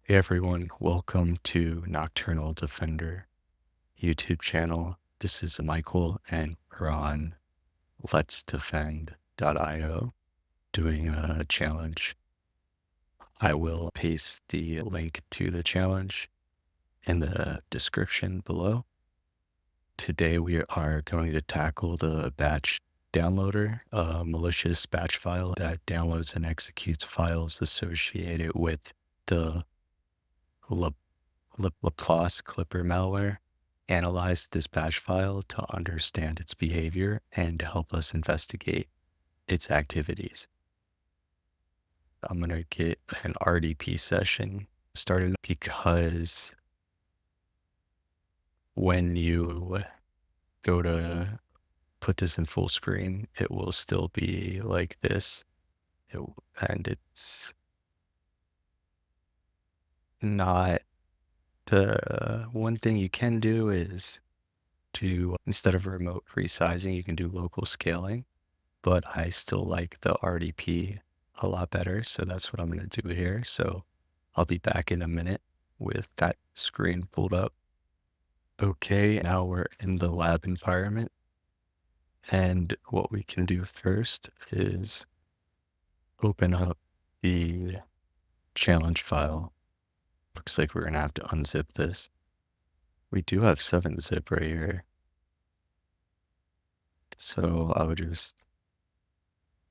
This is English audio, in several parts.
Hey everyone, welcome to Nocturnal Defender YouTube channel. This is Michael and we're on Let's Defend.io doing a challenge. I will paste the link to the challenge in the description below. Today we are going to tackle the batch downloader, a malicious batch file that downloads and executes files associated with the Laplace Clipper malware. Analyze this batch file to understand its behavior and to help us investigate its activities. I'm going to get an RDP session started because when you go to put this in full screen, it will still be like this. And it's not the one thing you can do is to, instead of remote resizing, you can do local scaling, but I still like the RDP a lot better. So that's what I'm going to do here. So I'll be back in a minute with that screen pulled up. Okay, now we're in the lab environment. And what we can do first is open up the challenge file. Looks like we're going to have to unzip this. We do have 7-zip right here. So I would just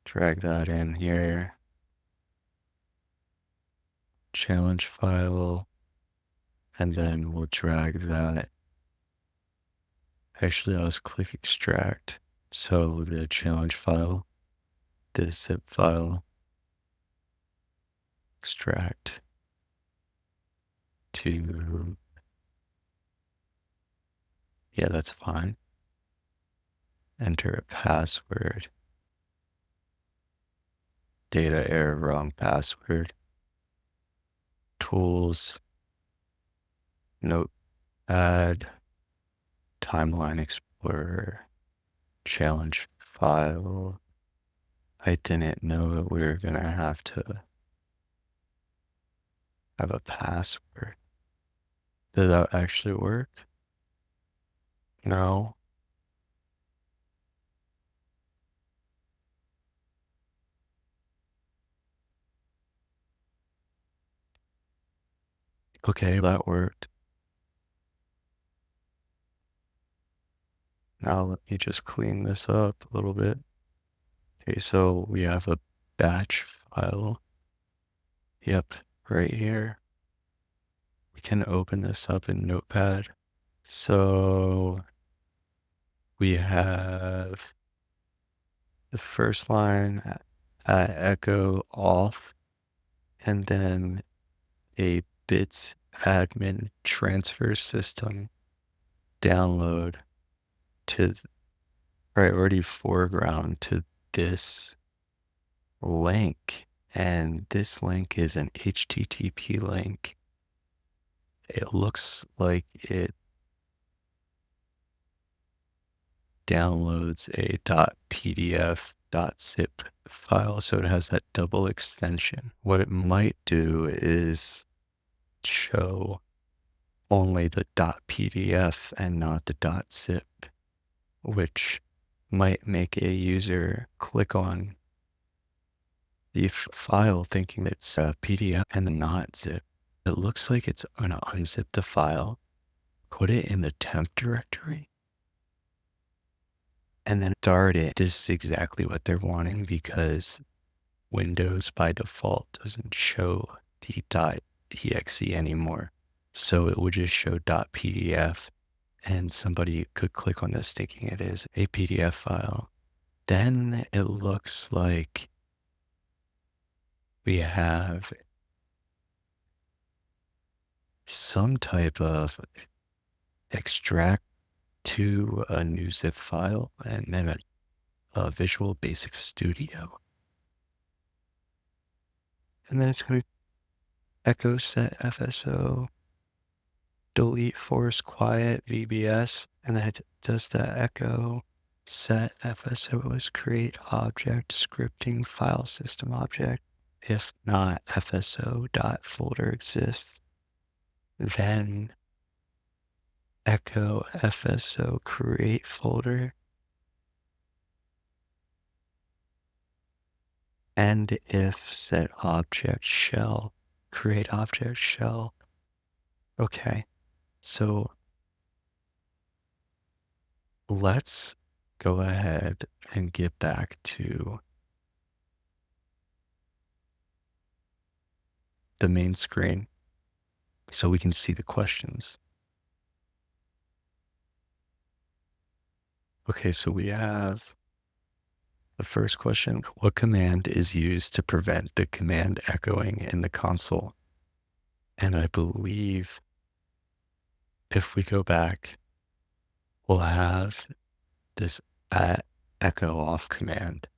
drag that in here. Challenge file. And then we'll drag that. Actually, I'll just click extract. So the challenge file, this zip file, extract to, yeah, that's fine. Enter a password. Data error, wrong password. Tools, notepad, timeline explorer, challenge file. I didn't know that we were going to have a password. Did that actually work? No. Okay, that worked. Now let me just clean this up a little bit. Okay, so we have a batch file. Yep, right here. We can open this up in Notepad. So we have the first line at echo off, and then a bits admin transfer system download to priority foreground to this link. And this link is an HTTP link. It looks like it downloads a .pdf, .zip file, so it has that double extension. What it might do is show only the .pdf and not the .zip, which might make a user click on the file thinking it's a PDF and not zip. It looks like it's going to unzip the file, put it in the temp directory, and then start it. This is exactly what they're wanting because Windows by default doesn't show the .exe anymore. So it would just show .pdf, and somebody could click on this thinking it is a PDF file. Then it looks like we have some type of extract to a new zip file and then a Visual Basic Studio. And then it's going to echo set FSO, delete force quiet VBS, and then it does the echo set FSO is create object scripting file system object. If not, FSO.folder exists. then echo FSO create folder, and if set object shell create object shell. Okay, so let's go ahead and get back to the main screen so we can see the questions. Okay, so we have the first question. What command is used to prevent the command echoing in the console? And I believe if we go back, we'll have this at echo off command.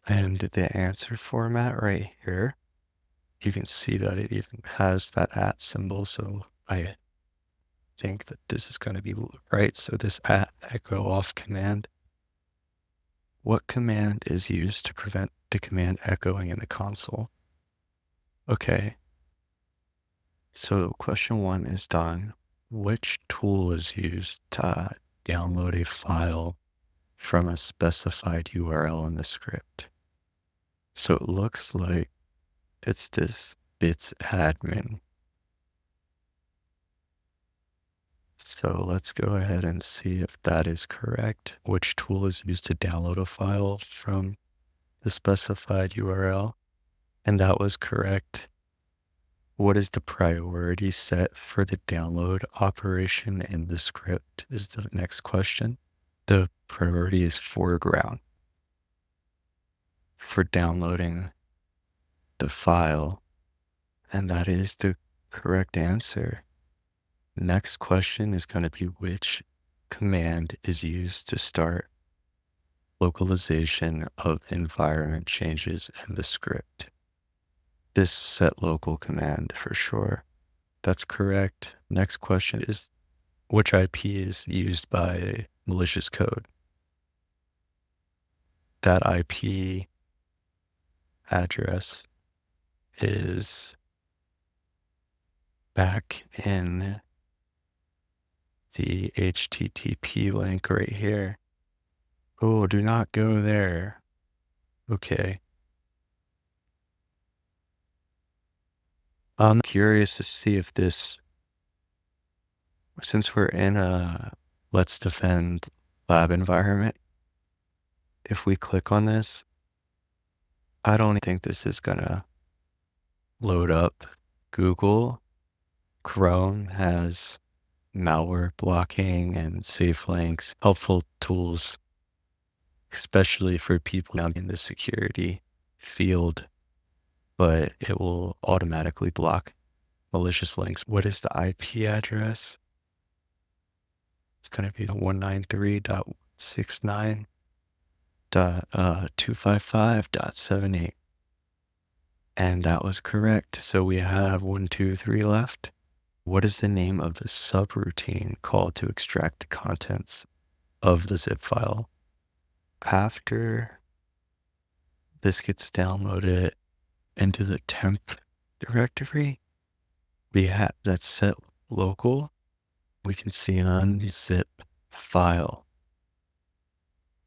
And the answer format right here, you can see that it even has that at symbol. So I think that this is going to be right. So this at echo off command. What command is used to prevent the command echoing in the console? Okay. So question 1 is done. Which tool is used to download a file from a specified URL in the script? So it looks like it's this bits admin. So let's go ahead and see if that is correct. Which tool is used to download a file from the specified URL? And that was correct. What is the priority set for the download operation in the script is the next question. The priority is foreground for downloading the file, and that is the correct answer. Next question is going to be which command is used to start localization of environment changes in the script. This set local command for sure. That's correct. Next question is which IP is used by malicious code? That IP address is back in the HTTP link right here. Oh, do not go there. Okay. I'm curious to see if this, since we're in a Let's Defend lab environment, if we click on this, I don't think this is gonna load up. Google Chrome has malware blocking and safe links, helpful tools, especially for people now in the security field, but it will automatically block malicious links. What is the IP address? It's going to be 193.69.255.78. And that was correct. So we have 1, 2, 3 left. What is the name of the subroutine called to extract the contents of the zip file? After this gets downloaded into the temp directory, we have that set local. We can see an unzip file.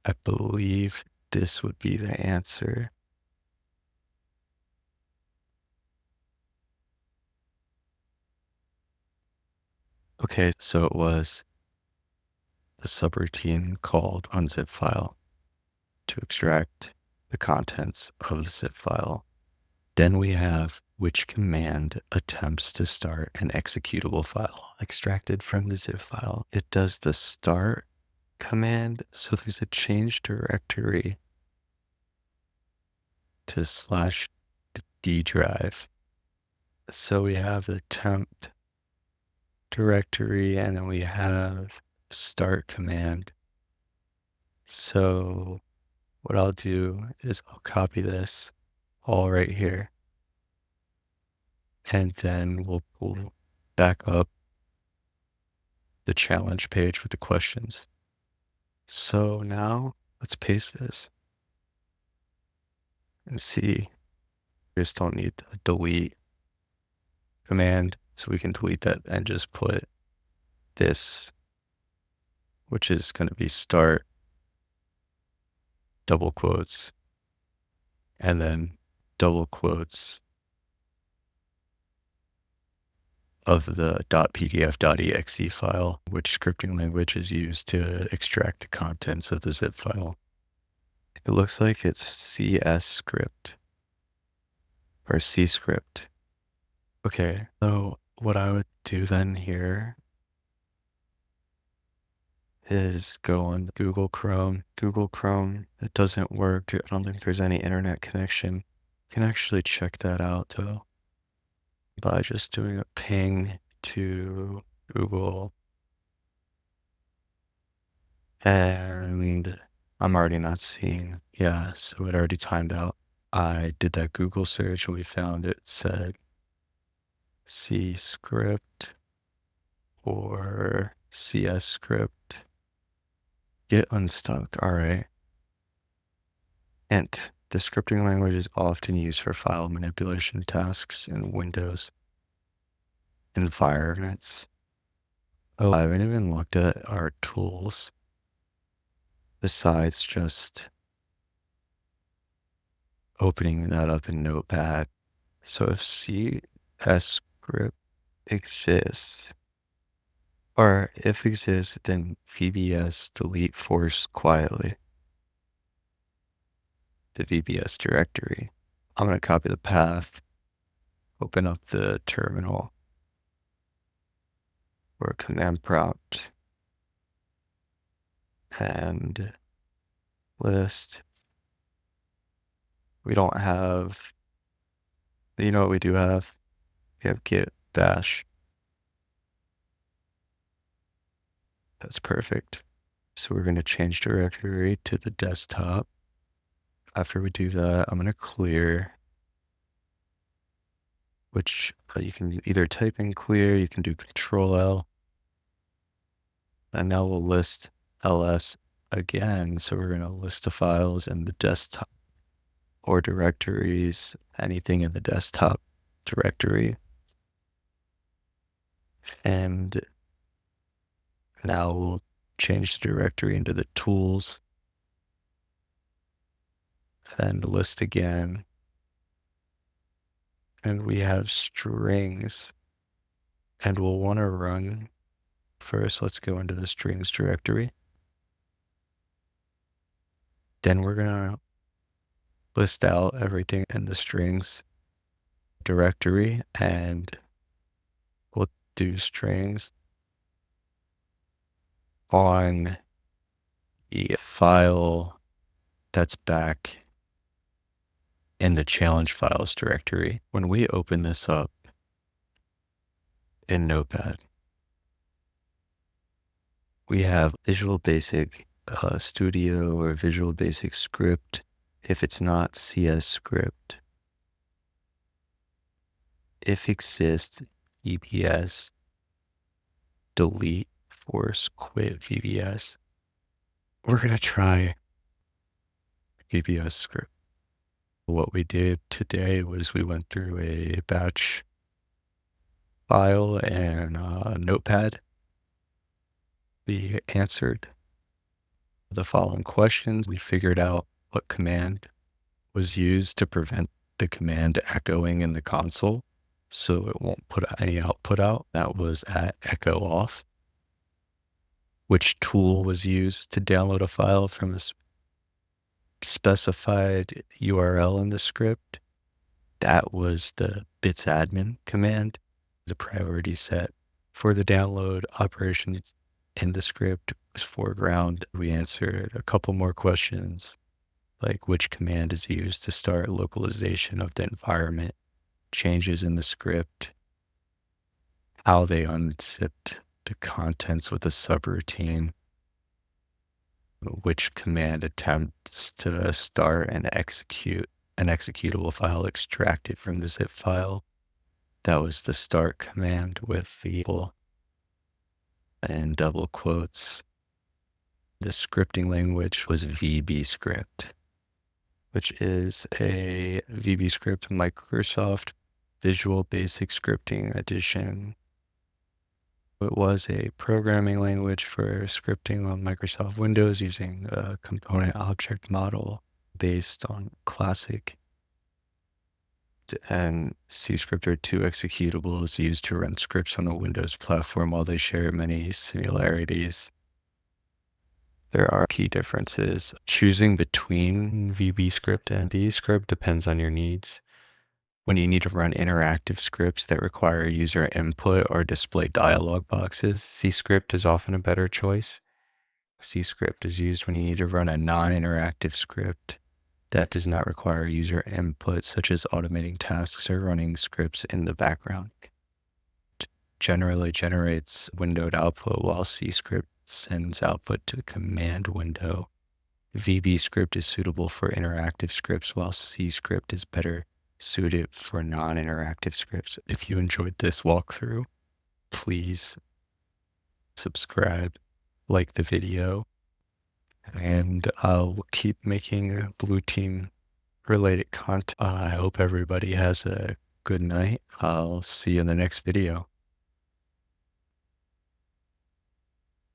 I believe this would be the answer. Okay, so it was the subroutine called unzip file to extract the contents of the zip file. Then we have which command attempts to start an executable file extracted from the zip file. It does the start command. So there's a change directory to /D drive. So we have the temp directory and then we have start command. So what I'll do is I'll copy this all right here. And then we'll pull back up the challenge page with the questions. So now let's paste this and see. We just don't need the delete command. So we can delete that and just put this, which is going to be start, double quotes, and then double quotes of the .pdf.exe file, which scripting language is used to extract the contents of the zip file. It looks like it's CS script or C script. Okay, so what I would do then here is go on Google Chrome. Google Chrome, it doesn't work. I don't think there's any internet connection. You can actually check that out though by just doing a ping to Google. And I'm already not seeing, yeah, so it already timed out. I did that Google search and we found it said C script or CS script. Get unstuck. All right. Int. The scripting language is often used for file manipulation tasks in Windows environments. Oh, I haven't even looked at our tools besides just opening that up in Notepad. So if CS script exists, or if exists, then VBS delete force quietly the VBS directory. I'm going to copy the path, open up the terminal or command prompt and list. We don't have, you know what we do have? We have git bash. That's perfect. So we're going to change directory to the desktop. After we do that, I'm going to clear, which you can either type in clear, you can do Control L. And now we'll list ls again. So we're going to list the files in the desktop or directories, anything in the desktop directory. And now we'll change the directory into the tools and list again. And we have strings, and we'll want to run first. Let's go into the strings directory. Then we're going to list out everything in the strings directory, and we'll do strings on the file that's back in the challenge files directory. When we open this up in Notepad, we have Visual Basic Studio or Visual Basic Script. If it's not CS script, if exists, VBS, delete, force, quit VBS. We're going to try VBS script. What we did today was we went through a batch file and Notepad. We answered the following questions. We figured out what command was used to prevent the command echoing in the console, so it won't put any output out. That was at echo off. Which tool was used to download a file from a specified URL in the script? That was the bits admin command. The priority set for the download operations in the script was foreground. We answered a couple more questions, like which command is used to start localization of the environment, changes in the script, how they unzipped the contents with a subroutine, which command attempts to start and execute an executable file extracted from the zip file. That was the start command with the and double quotes. The scripting language was VB script, which is a VB script Microsoft Visual Basic Scripting Edition. It was a programming language for scripting on Microsoft Windows using a component object model based on classic, and C-script are two executables used to run scripts on a Windows platform. While they share many similarities, there are key differences. Choosing between VB script and D script depends on your needs. When you need to run interactive scripts that require user input or display dialog boxes, C script is often a better choice. C script is used when you need to run a non-interactive script that does not require user input, such as automating tasks or running scripts in the background. Generally generates windowed output, while C script sends output to a command window. VB script is suitable for interactive scripts, while C script is better suited for non-interactive scripts. If you enjoyed this walkthrough, please subscribe, like the video, and I'll keep making blue team related content. I hope everybody has a good night. I'll see you in the next video.